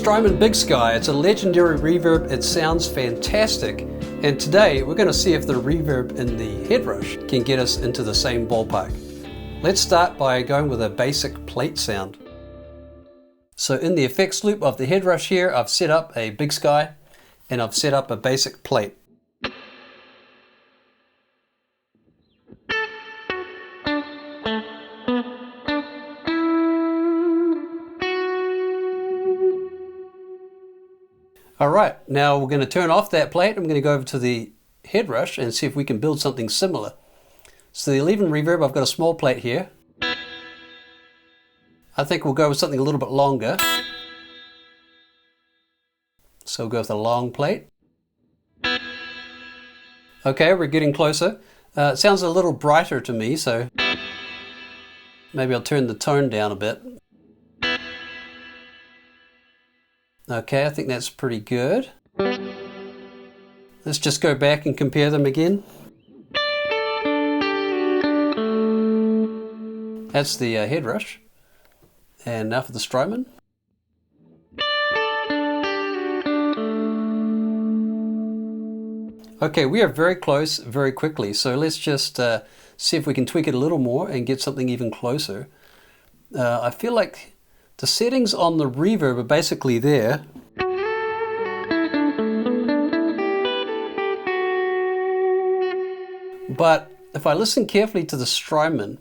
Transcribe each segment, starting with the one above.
Strymon Big Sky. It's a legendary reverb. It sounds fantastic. And today we're going to see if the reverb in the Headrush can get us into the same ballpark. Let's start by going with a basic plate sound. So in the effects loop of the Headrush here, I've set up a Big Sky and I've set up a basic plate. Alright, now we're going to turn off that plate. I'm going to go over to the Headrush and see if we can build something similar. So the leave-in reverb, I've got a small plate here. I think we'll go with something a little bit longer. So we'll go with a long plate. Okay, we're getting closer. It sounds a little brighter to me, so maybe I'll turn the tone down a bit. Okay, I think that's pretty good. Let's just go back and compare them again. That's the Headrush. And now for the Strymon. Okay, we are very close very quickly, so let's just see if we can tweak it a little more and get something even closer. I feel like the settings on the reverb are basically there. But if I listen carefully to the Strymon,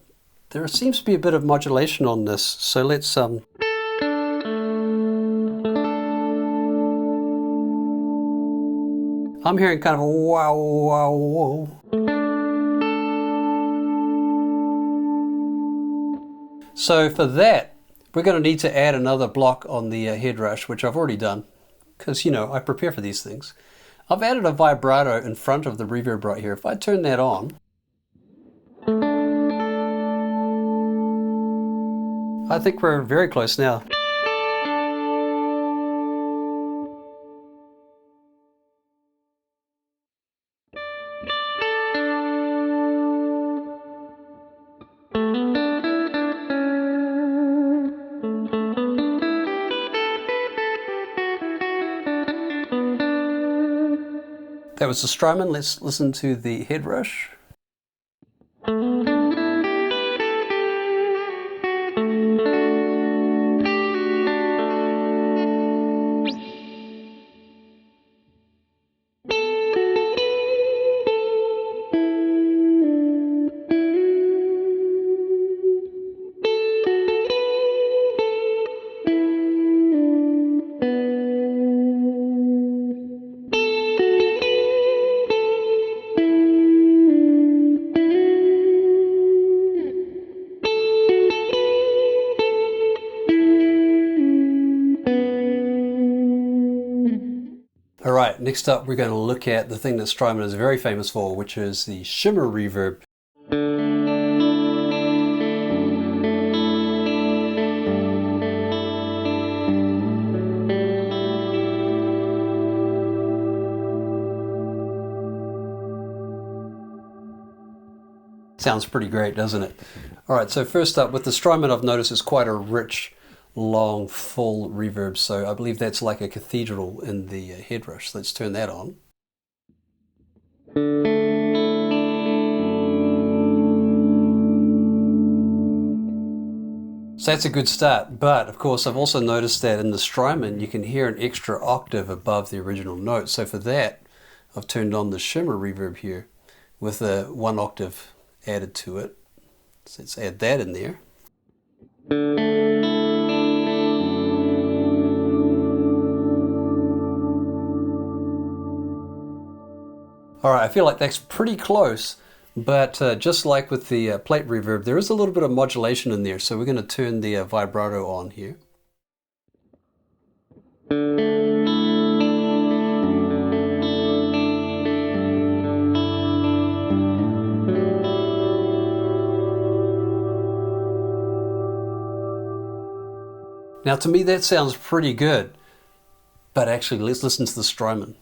there seems to be a bit of modulation on this. So let's I'm hearing kind of a wow, wow, wow. So for that, we're going to need to add another block on the Headrush, which I've already done, because, you know, I prepare for these things. I've added a vibrato in front of the reverb right here. If I turn that on, I think we're very close now. That was the Strymon. Let's listen to the Headrush. Alright, next up we're going to look at the thing that Strymon is very famous for, which is the shimmer reverb. Sounds pretty great, doesn't it? Alright, so first up with the Strymon, I've noticed is quite a rich, long, full reverb, so I believe that's like a cathedral in the Headrush. Let's turn that on. So that's a good start, but of course I've also noticed that in the Strymon you can hear an extra octave above the original note, so for that I've turned on the shimmer reverb here with a 1 octave added to it. So let's add that in there. Alright, I feel like that's pretty close, but just like with the plate reverb, there is a little bit of modulation in there, so we're going to turn the vibrato on here. Now to me that sounds pretty good, but actually let's listen to the Strymon.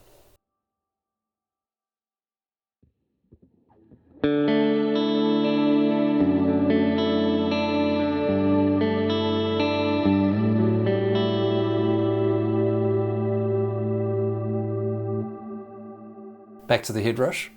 Back to the Headrush.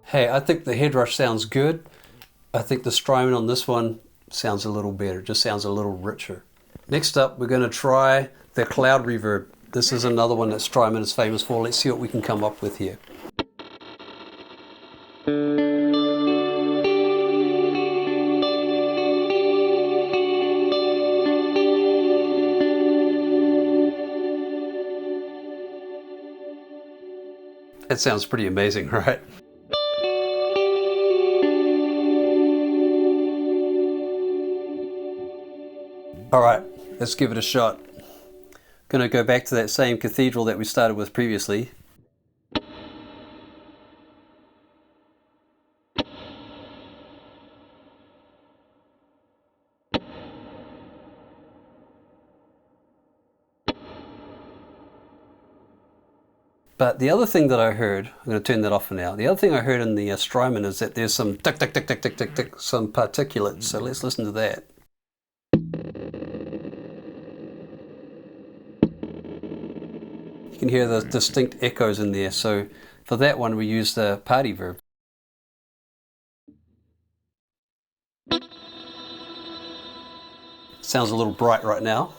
Hey, I think the Headrush sounds good. I think the Strymon on this one sounds a little better, just sounds a little richer. Next up, we're going to try the cloud reverb. This is another one that Strymon is famous for. Let's see what we can come up with here. It sounds pretty amazing, right? All right, let's give it a shot. Gonna go back to that same cathedral that we started with previously. But the other thing that I heard, I'm going to turn that off for now. The other thing I heard in the Strymon is that there's some tick, tick, tick, tick, tick, tick, tick, some particulates. So let's listen to that. You can hear the distinct echoes in there. So for that one, we use the party verb. Sounds a little bright right now.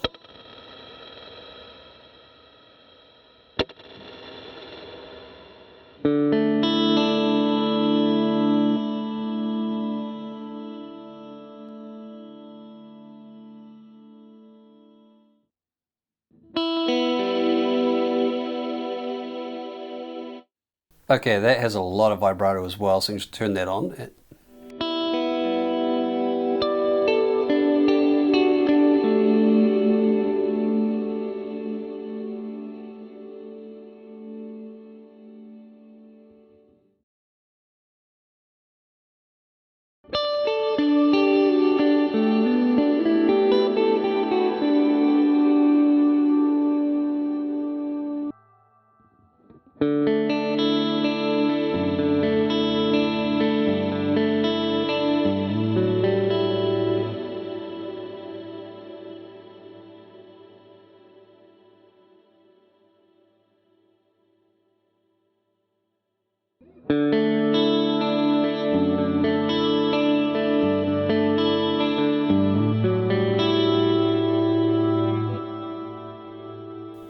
Okay, that has a lot of vibrato as well, so you can just turn that on.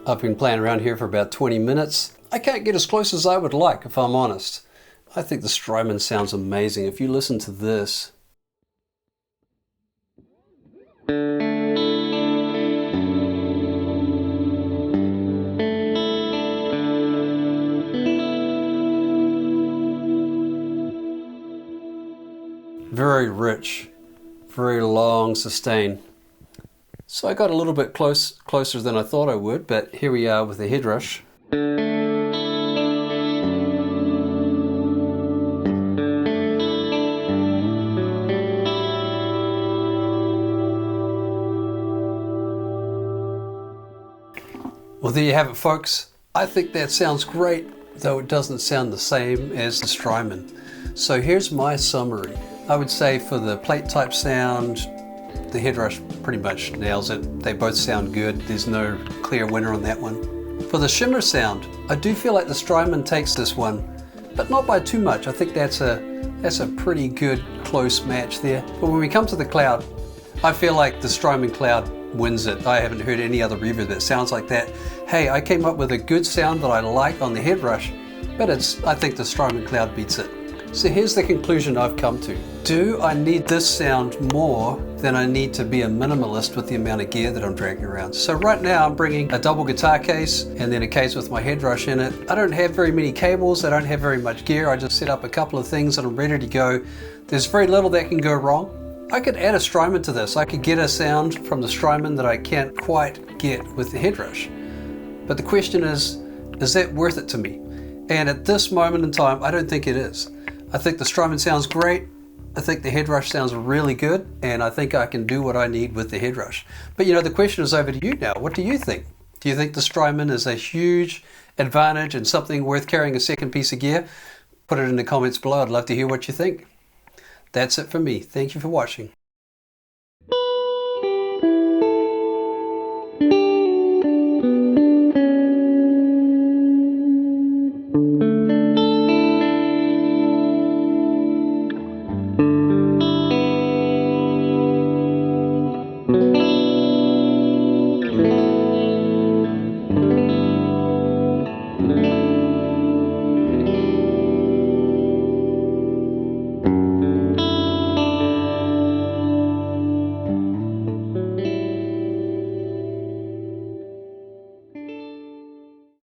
I've been playing around here for about 20 minutes. I can't get as close as I would like, if I'm honest. I think the Strymon sounds amazing. If you listen to this. Very rich, very long sustain. So I got a little bit closer than I thought I would, but here we are with the Headrush. Well, there you have it, folks. I think that sounds great, though it doesn't sound the same as the Strymon. So here's my summary. I would say for the plate type sound, the Headrush pretty much nails it. They both sound good. There's no clear winner on that one. For the shimmer sound, I do feel like the Strymon takes this one, but not by too much. I think that's a pretty good close match there. But when we come to the cloud, I feel like the Strymon cloud wins it. I haven't heard any other reverb that sounds like that. Hey, I came up with a good sound that I like on the Headrush, but I think the Strymon cloud beats it. So here's the conclusion I've come to. Do I need this sound more then I need to be a minimalist with the amount of gear that I'm dragging around. So right now I'm bringing a double guitar case and then a case with my Headrush in it. I don't have very many cables, I don't have very much gear. I just set up a couple of things and I'm ready to go. There's very little that can go wrong. I could add a Strymon to this. I could get a sound from the Strymon that I can't quite get with the Headrush. But the question is that worth it to me? And at this moment in time, I don't think it is. I think the Strymon sounds great. I think the Headrush sounds really good, and I think I can do what I need with the Headrush. But the question is over to you now. What do you think? Do you think the Strymon is a huge advantage and something worth carrying a second piece of gear? Put it in the comments below. I'd love to hear what you think. That's it for me. Thank you for watching.